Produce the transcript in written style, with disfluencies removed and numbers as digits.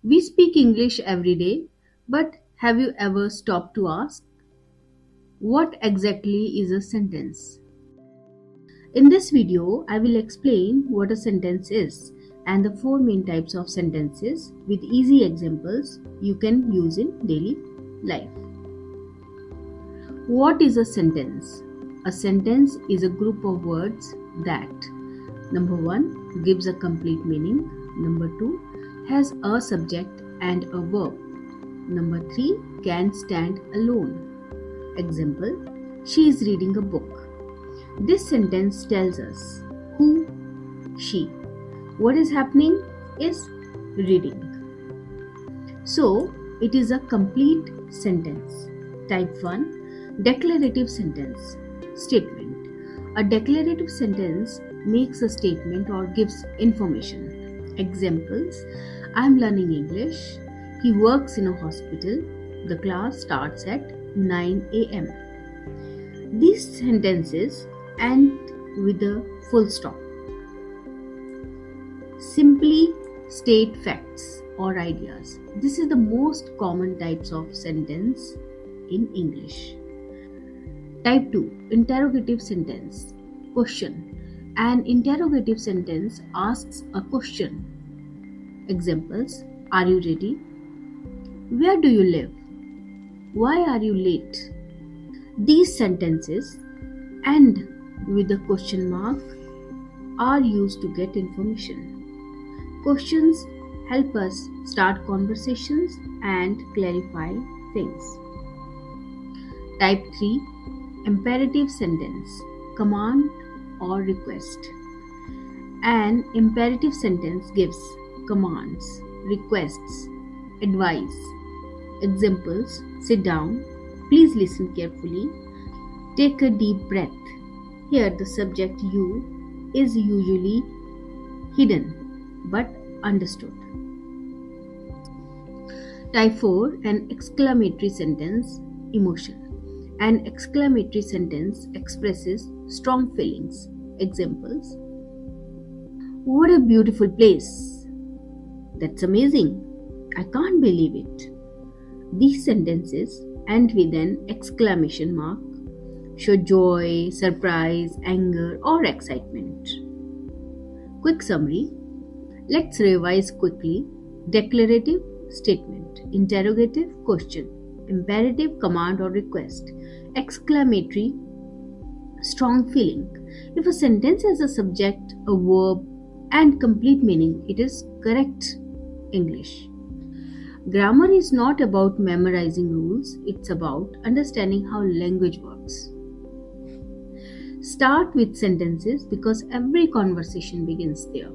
We speak English every day, but have you ever stopped to ask, what exactly is a sentence? In this video, I will explain what a sentence is and the four main types of sentences with easy examples you can use in daily life. What is a sentence? A sentence is a group of words that number 1 gives a complete meaning, number 2 has a subject and a verb, number 3 can stand alone. Example, she is reading a book. This sentence tells us who, she. What is happening is reading. So, it is a complete sentence. Type 1, declarative sentence. Statement. A declarative sentence makes a statement or gives information. Examples, I am learning English. He works in a hospital. The class starts at 9 a.m. These sentences end with a full stop. Simply state facts or ideas. This is the most common types of sentence in English. Type 2, interrogative sentence. Question. An interrogative sentence asks a question. Examples, are you ready? Where do you live? Why are you late? These sentences end with a question mark are used to get information. Questions help us start conversations and clarify things. Type 3, imperative sentence, command or request. An imperative sentence gives commands, requests, advice. Examples, sit down, please listen carefully, take a deep breath. Here the subject you is usually hidden but understood. Type 4, an exclamatory sentence, emotion. An exclamatory sentence expresses strong feelings. Examples, what a beautiful place. That's amazing. I can't believe it. These sentences end with an exclamation mark, show joy, surprise, anger, or excitement. Quick summary. Let's revise quickly. Declarative, statement. Interrogative, question. Imperative, command or request. Exclamatory, strong feeling. If a sentence has a subject, a verb, and complete meaning, it is correct English. Grammar is not about memorizing rules, it's about understanding how language works. Start with sentences because every conversation begins there.